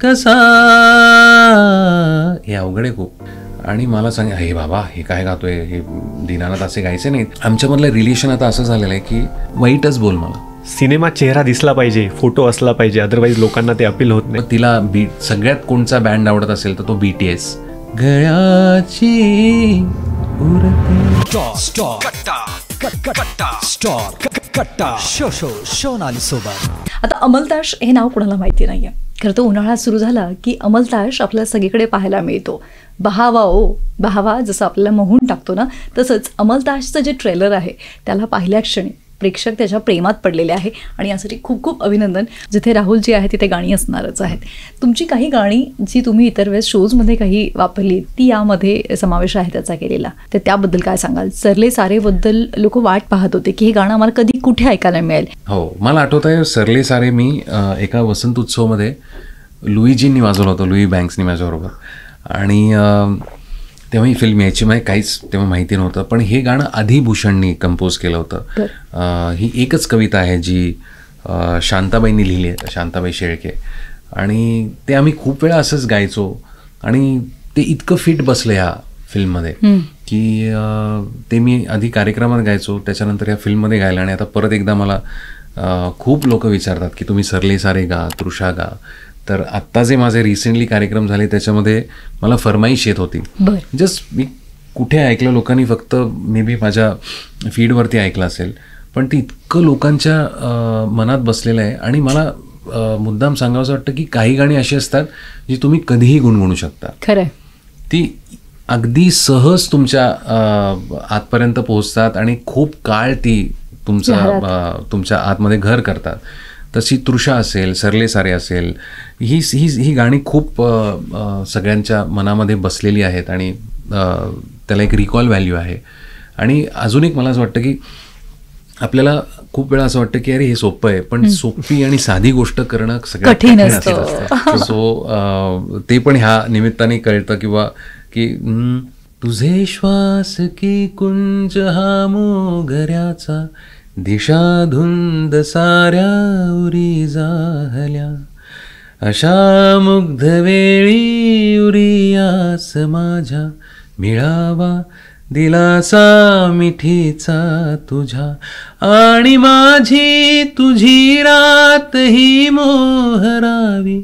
कसा, हे अवघड आहे खूप. आणि मला सांग, हे बाबा हे काय गातोय, हे दीनानाथ असे गायचे नाहीत. आमच्यामधलं रिलेशन आता असं झालेलं आहे की वाईटच बोल मला. सिनेमा चेहरा दिसला पाहिजे, फोटो असला पाहिजे, अदरवाईज लोकांना ते अपील होत नाही. तिला बीट सगळ्यात कोणचा बँड आवडत असेल तर तो BTS. गळ्याची आता अमलताश हे नाव कोणाला माहिती नाहीये. खरं तर उन्हाळा सुरू झाला की अमलताश आपल्याला सगळीकडे पाहायला मिळतो. बहावा ओ बहावा जसं आपल्याला मोहून टाकतो ना, तसंच अमलताशचं जे ट्रेलर आहे त्याला पाहिल्या क्षणी प्रेक्षक त्याच्या प्रेमात पडलेले आहे. आणि यासाठी खूप खूप अभिनंदन. जिथे राहुलजी आहे तिथे गाणी असणारच आहेत. तुमची काही गाणी जी तुम्ही इतर वेळेस शोजमध्ये काही वापरली ती यामध्ये समावेश आहे त्याचा केलेला, तर त्याबद्दल काय सांगाल? सरले सारेबद्दल लोक वाट पाहत होते की हे गाणं आम्हाला कधी कुठे ऐकायला मिळेल. हो, मला आठवत आहे सरले सारे मी एका वसंत उत्सवमध्ये लुईजींनी वाजवलं होतं, लुई बँक्सनी माझ्याबरोबर. आणि तेव्हा ही फिल्म यायची मला काहीच तेव्हा माहिती नव्हतं. पण हे गाणं आधी भूषणनी कंपोज केलं होतं. ही एकच कविता आहे जी शांताबाईंनी लिहिली आहे, शांताबाई शेळके. आणि ते आम्ही खूप वेळा असंच गायचो आणि ते इतकं फिट बसलं ह्या फिल्ममध्ये की ते मी आधी कार्यक्रमात गायचो, त्याच्यानंतर या फिल्ममध्ये गायला. आणि आता परत एकदा मला खूप लोक विचारतात की तुम्ही सरले सारे गा, तृषा गा. तर आत्ता जे माझे रिसेंटली कार्यक्रम झाले त्याच्यामध्ये मला फरमाईश येत होती. जस्ट मी कुठे ऐकलं, लोकांनी फक्त मे बी माझ्या फीडवरती ऐकलं असेल, पण ते इतकं लोकांच्या मनात बसलेलं आहे. आणि मला मुद्दाम सांगावंसं वाटतं की काही गाणी अशी असतात जी तुम्ही कधीही गुणगुणू शकता. खरं, ती अगदी सहज तुमच्या आतपर्यंत पोहोचतात आणि खूप काळ ती तुमच्या आतमध्ये घर करतात. तशी तृषा असेल, सरले सारे असेल, ही गाणी खूप सगळ्यांच्या मनामध्ये बसलेली आहेत आणि त्याला एक रिकॉल व्हॅल्यू आहे. आणि अजून एक मला असं वाटतं की आपल्याला खूप वेळा असं वाटतं की अरे हे सोपं आहे, पण सोपी आणि साधी गोष्ट करणं सगळ्यात कठीण असतं. सो ते पण ह्या निमित्ताने कळतं किंवा की तुझे श्वास की कुंज हा मोगऱ्याचा, दिशा धुंद साऱ्या उरी जाहल्या, अशा मुग्ध वेळी उरियास माझ्या, मिळावा दिलासा मिठीचा तुझ्या. आणि माझी तुझी रात ही मोहरावी,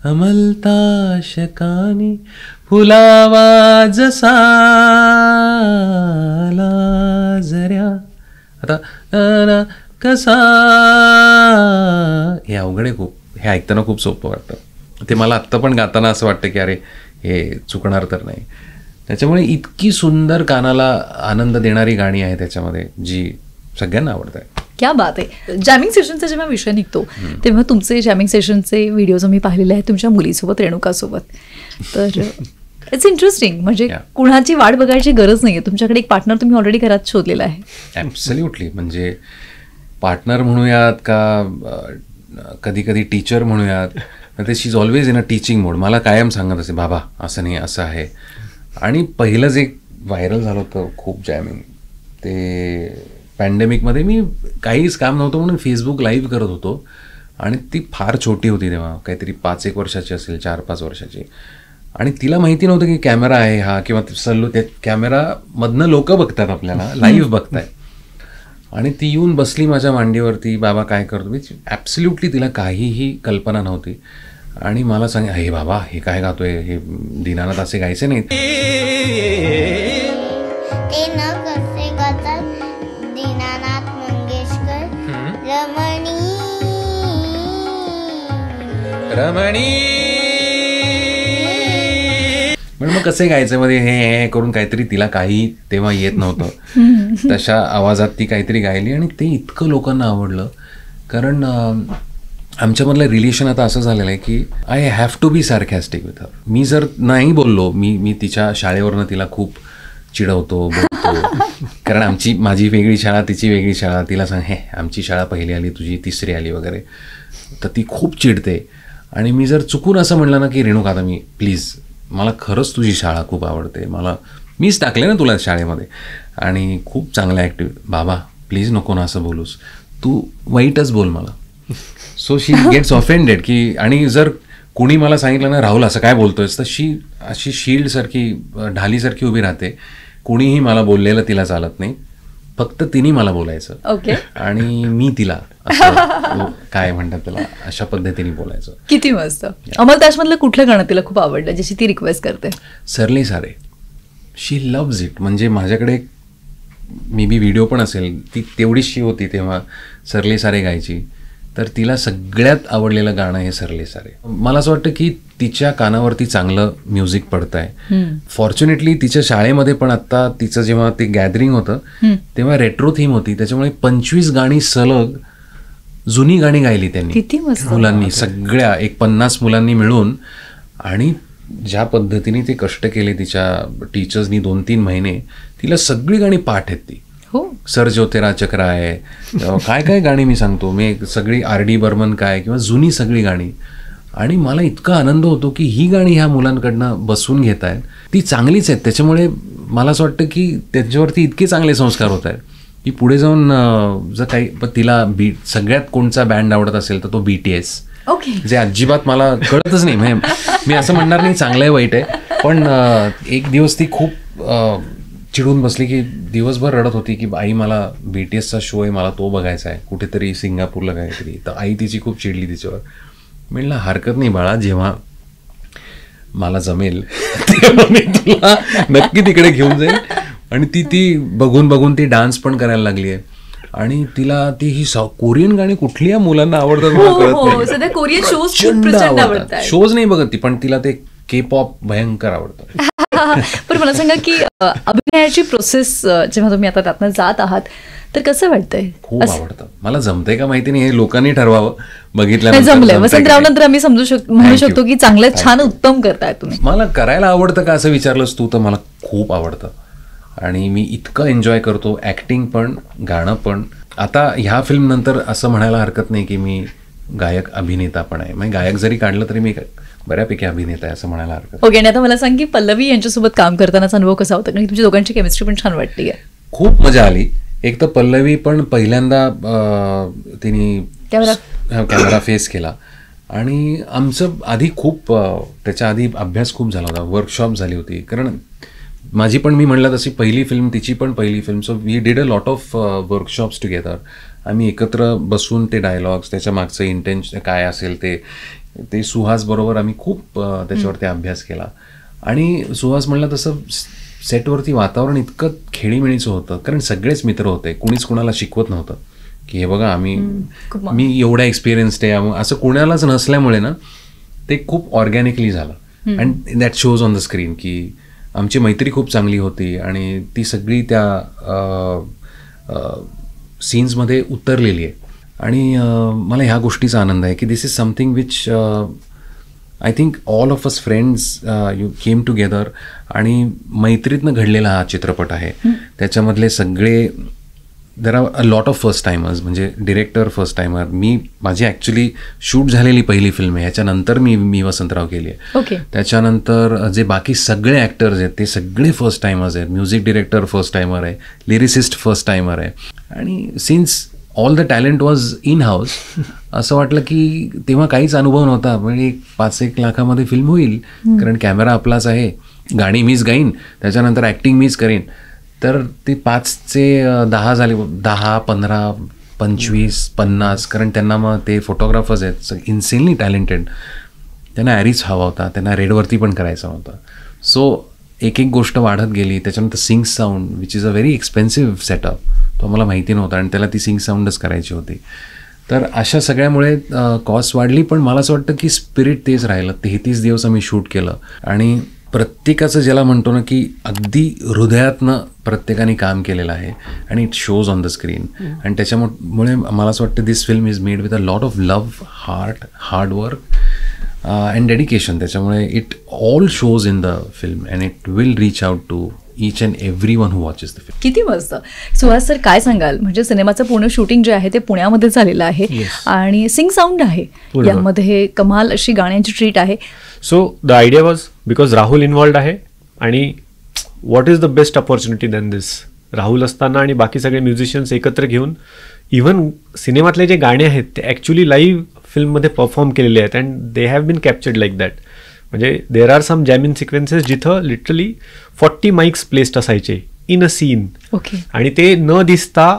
अमलताशकानी फुलावा जसा लाजऱ्या. आता कसा, हे अवघड आहे खूप. हे ऐकताना खूप सोपं वाटतं. ते मला आत्ता पण गाताना असं वाटतं की अरे हे चुकणार तर नाही. त्याच्यामुळे इतकी सुंदर कानाला आनंद देणारी गाणी आहे त्याच्यामध्ये जी सगळ्यांना आवडत आहे. क्या बात आहे. जॅमिंग सेशनचा जेव्हा विषय निघतो तेव्हा तुमचे जॅमिंग सेशनचे व्हिडिओज मी पाहिलेले आहेत तुमच्या मुलीसोबत, रेणुकासोबत. तर इट्स इंटरेस्टिंग. म्हणजे कुणाची वाट बघायची गरज नाही आहे. तुमच्याकडे एक पार्टनर तुम्ही ऑलरेडी घरात शोधलेला आहे. ॲब्सोल्युटली. म्हणजे पार्टनर म्हणूयात का कधी कधी टीचर म्हणूयात, ते she is always in a teaching mode. मला कायम सांगत असे, बाबा असं नाही असं आहे. आणि पहिलं जे व्हायरल झालं होतं खूप जॅमिंग, ते पॅन्डेमिकमध्ये मी काहीच काम नव्हतं म्हणून फेसबुक लाईव्ह करत होतो. आणि ती फार छोटी होती तेव्हा, काहीतरी 5-1 वर्षाची असेल, 4-5 वर्षाची. आणि तिला माहिती नव्हतं की कॅमेरा आहे हा, किंवा सल्लू त्या कॅमेरामधनं लोक बघतात आपल्याला, लाईव्ह बघताय. आणि ती येऊन बसली माझ्या मांडीवरती, बाबा काय करतो मी. ॲब्सल्युटली तिला काहीही कल्पना नव्हती. आणि मला सांग, हे बाबा हे काय गातोय, हे दीनानाथ असे गायचे नाहीत. ते न कसे गातात दीनानाथ मंगेशकर, रमणी रमणी. पण मग कसे गायचं मध्ये हे करून काहीतरी, तिला काही तेव्हा येत नव्हतं. तशा आवाजात ती काहीतरी गायली आणि ते इतकं लोकांना आवडलं. कारण आमच्यामधलं रिलेशन आता असं झालेलं आहे की I have to be sarcastic with her. मी जर नाही बोललो, मी तिच्या शाळेवरनं तिला खूप चिडवतो, बोलतो. कारण माझी वेगळी शाळा, तिची वेगळी शाळा. तिला सांग हे आमची शाळा पहिली आली, तुझी तिसरी आली वगैरे, तर ती खूप चिडते. आणि मी जर चुकून असं म्हणलं ना की रेणुका आता मी प्लीज, मला खरंच तुझी शाळा खूप आवडते, मीच टाकले ना तुला शाळेमध्ये आणि खूप चांगला ॲक्टिव्ह, बाबा प्लीज नको ना असं बोलूस, तू वाईटच बोल मला. सो शी गेट्स ऑफेंडेड की. आणि जर कुणी मला सांगितलं ना राहुल असं काय बोलतोयस, तर अशी शील्ड सारखी ढालीसारखी उभी राहते. कुणीही मला बोललेलं तिला चालत नाही, फक्त तिने मला बोलायचं. ओके. आणि मी तिला असं काय म्हणतात त्याला अशा पद्धतीने बोलायचं. किती मस्त. अमलताज मधलं कुठलं गाणं तिला खूप आवडलं ज्याची ती रिक्वेस्ट करते? सरले सारे. शी लव्ज इट. म्हणजे माझ्याकडे मे बी व्हिडिओ पण असेल, ती तेवढीशी होती तेव्हा सरले सारे गायची, तर तिला सगळ्यात आवडलेलं गाणं हे सरले सारे. मला असं वाटतं की तिच्या कानावरती चांगलं म्युझिक पडत आहे. फॉर्च्युनेटली तिच्या शाळेमध्ये पण आता तिचं जेव्हा ते गॅदरिंग होतं तेव्हा रेट्रो थीम होती, त्याच्यामुळे 25 गाणी सलग जुनी गाणी गायली त्यांनी मुलांनी, सगळ्या 50 मुलांनी मिळून. आणि ज्या पद्धतीने ते कष्ट केले तिच्या टीचर्सनी 2-3 महिने, तिला सगळी गाणी पाठ आहेत ती. सर जो तेरा चक्र आहे, काय काय गाणी मी सांगतो, मी सगळी R.D. बर्मन काय किंवा जुनी सगळी गाणी. आणि मला इतका आनंद होतो की ही गाणी ह्या मुलांकडनं बसून घेत आहेत, ती चांगलीच आहेत. त्याच्यामुळे मला असं वाटतं की त्यांच्यावरती इतके चांगले संस्कार होत आहेत की पुढे जाऊन जर काही तिला सगळ्यात कोणचा बँड आवडत असेल तर तो BTS. जे अजिबात मला कळतच नाही. मी असं म्हणणार नाही चांगलं आहे वाईट आहे, पण एक दिवस ती खूप चिडून बसली की दिवसभर रडत होती की आई मला BTSचा शो आहे, मला तो बघायचा आहे कुठेतरी सिंगापूरला काहीतरी. तर आई तिची खूप चिडली तिच्यावर. म्हणलं हरकत नाही बाळा, जेव्हा मला जमेल तेव्हा मी तुला नक्की तिकडे घेऊन जाईल. आणि ती बघून ती डान्स पण करायला लागली आहे. आणि तिला ती ही कोरियन गाणी कुठली मुलांना आवडतात मला कळत नाही. कोरियन शोज शोज नाही बघत ती, पण तिला ते K-pop भयंकर आवडतं. पण मला सांगा की अभिनयाची प्रोसेस जेव्हा तुम्ही आता त्यातनं जात आहात तर कसं वाटतंय? खूप आवडतं. मला जमतंय का माहिती नाही, हे लोकांनी ठरवावं. बघितलं जमलंय. वसंतराव नंतर आम्ही म्हणू शकतो की चांगलं छान उत्तम करताय तुम्ही. मला करायला आवडतं का असं विचारलंस तू, तर मला खूप आवडतं आणि मी इतकं एन्जॉय करतो, ऍक्टिंग पण गाणं पण. आता ह्या फिल्म नंतर असं म्हणायला हरकत नाही की मी गायक अभिनेता पण आहे. म्हणजे गायक जरी काढलं तरी मी बऱ्यापैकी अभिनेता आहे असं म्हणायला हरकत. ओके. आणि आता मला सांग की पल्लवी यांच्यासोबत काम करतानाचा अनुभव कसा होता? कारण तुमच्या दोघांची केमिस्ट्री पण छान वाटली. खूप मजा आली. एक तर पल्लवी पण पहिल्यांदा तिने कॅमेरा फेस केला आणि आमचं आधी खूप त्याच्या आधी अभ्यास खूप झाला होता, वर्कशॉप झाली होती. कारण माझी पण मी म्हणलं तशी पहिली फिल्म, तिची पण पहिली film. So we did a lot of workshops together. आम्ही एकत्र बसून ते डायलॉग्स, त्याच्या मागचं इंटेन्शन काय असेल ते सुहास बरोबर आम्ही खूप त्याच्यावरती अभ्यास केला. आणि सुहास म्हणलं तसं सेटवरती वातावरण इतकं खेळीमेळीचं होतं, कारण सगळेच मित्र होते, कुणीच कुणाला शिकवत नव्हतं की हे बघा मी एवढा एक्सपिरियन्स्ड आहे असं कुणालाच नसल्यामुळे ना ते खूप ऑर्गॅनिकली झालं. And that shows on the screen की आमची मैत्री खूप चांगली होती आणि ती सगळी त्या सीन्समध्ये उतरलेली आहे. आणि मला ह्या गोष्टीचा आनंद आहे की this is something which I think all of us friends you came together आणि मैत्रीतनं घडलेला हा चित्रपट आहे. त्याच्यामधले सगळे there are a lot of first timers. म्हणजे डिरेक्टर फर्स्ट टायमर, माझी ॲक्च्युली शूट झालेली पहिली फिल्म आहे, ह्याच्यानंतर मी वसंतराव केली आहे. त्याच्यानंतर जे बाकी सगळे ॲक्टर्स आहेत ते सगळे फर्स्ट टायमर्स आहेत. म्युझिक डिरेक्टर फर्स्ट टायमर आहे, लिरिसिस्ट फर्स्ट टायमर आहे. आणि since all the talent was in house, असं वाटलं की तेव्हा काहीच अनुभव नव्हता. म्हणजे 5-1 लाखामध्ये फिल्म होईल, कारण कॅमेरा आपलाच आहे, गाणी मीच गाईन, त्याच्यानंतर ॲक्टिंग मीच करेन. तर ते 5चे 10 झाले, 10, 15, 25, 50, कारण त्यांना मग ते फोटोग्राफर्स आहेत इन्सेनली टॅलेंटेड, त्यांना ॲरीज हवा होता, त्यांना रेडवरती पण करायचा होता. सो एक गोष्ट वाढत गेली. त्याच्यानंतर sync sound which is a very expensive setup, तो मला माहिती नव्हता आणि त्याला ती सिंग साऊंडच करायची होती. तर अशा सगळ्यामुळे कॉस्ट वाढली, पण मला असं वाटतं की स्पिरिट तेच राहिलं. 33 दिवस आम्ही शूट केलं आणि प्रत्येकाचं ज्याला म्हणतो ना की अगदी हृदयातनं प्रत्येकाने काम केलेलं आहे आणि it shows on the screen. आणि त्याच्यामुळे मला असं वाटतं this film is made with a lot of love, hard work and dedication. त्याच्यामुळे it all shows in the film and it will reach out to each and every one who watches the film. किती मस्त. Suhas sir, काय सांगाल? म्हणजे सिनेमाचं पूर्ण shooting जे आहे ते पुण्यामध्ये झालेलं आहे आणि सिंग साऊंड आहे, यामध्ये कमाल अशी गाण्यांची ट्रीट आहे. So the idea was because Rahul involved आहे आणि what is the best opportunity than this. Rahul असताना आणि बाकी सगळे म्युझिशियन्स एकत्र घेऊन इव्हन सिनेमातले जे गाणे आहेत ते ॲक्च्युली लाईव्ह फिल्ममध्ये परफॉर्म केलेले आहेत and they have been captured like that. म्हणजे there are some jamming sequences जिथं लिटरली 40 माईक्स प्लेस्ड असायचे इन अ सीन. ओके. आणि ते न दिसता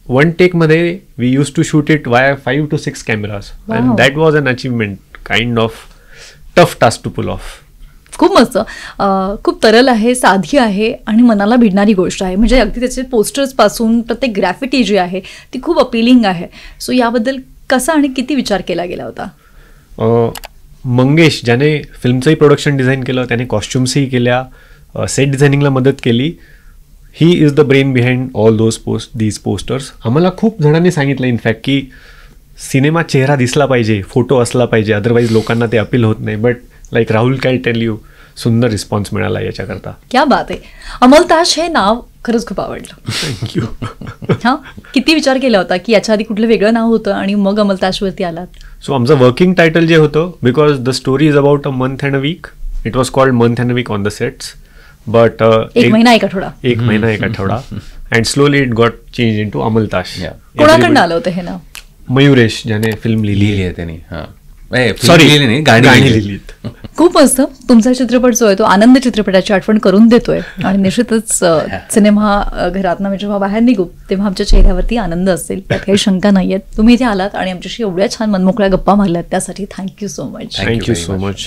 वन टेकमध्ये we use to shoot it via 5 to 6 cameras and that was an achievement, kind of tough task to pull off. खूप मस्त. खूप तरल आहे, साधी आहे आणि मनाला भिडणारी गोष्ट आहे. म्हणजे अगदी त्याचे पोस्टर्सपासून प्रत्येक ग्रॅफिटी जी आहे ती खूप अपिलिंग आहे. सो याबद्दल कसा आणि किती विचार केला गेला होता? मंगेश ज्याने फिल्मचंही प्रोडक्शन डिझाईन केलं, त्याने कॉस्ट्युम्सही केल्या, सेट डिझायनिंगला मदत केली. He is the brain behind all these posters. आम्हाला खूप जणांनी सांगितलं इनफॅक्ट की सिनेमा चेहरा दिसला पाहिजे, फोटो असला पाहिजे, अदरवाईज लोकांना ते अपील होत नाही. But like Rahul can tell you, सुंदर रिस्पॉन्स मिळाला याच्याकरता. क्या बात आहे. अमलताश हे नाव खरंच खूप आवडलं. थँक्यू. हां, किती विचार केला होता की याच्या आधी कुठलं वेगळं नाव होतं आणि मग अमलताशवरती आलात? सो आमचं वर्किंग टायटल जे होतं, because the story is about a month and a week, it was called month and a week on the sets. But एक महिना एक आठवडा, एक महिना एक आठवडा and slowly it got change into Amaltash. कोणाकडनं आलं होतं हे नाव? मयुरेश ज्याने फिल्म लिहिली आहे त्यांनी. सॉरी, गाणी लिहिलीत. खूप मस्त. तुमचा चित्रपट जो आहे तो आनंद चित्रपटाची आठवण करून देतोय आणि निश्चितच सिनेमा घरातनं मी जेव्हा बाहेर निघू तेव्हा आमच्या चेहऱ्यावरती आनंद असेल, त्यात काही शंका नाहीये. तुम्ही इथे आलात आणि आमच्याशी एवढ्या छान मनमोकळ्या गप्पा मारल्यात त्यासाठी thank you so much. Thank you so much.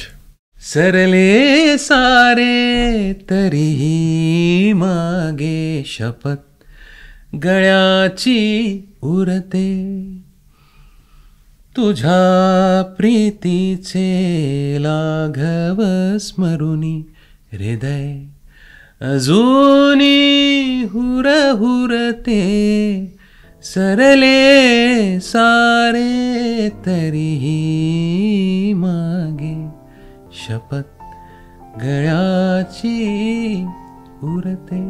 सरले सारे तरीही मागे शपथ गळ्याची उरते, तुझ्या प्रीतीचे लाघव स्मरुनी हृदय अजूनी हुरहुरते. सरले सारे तरीही मागे शपथ गळ्याची उरते.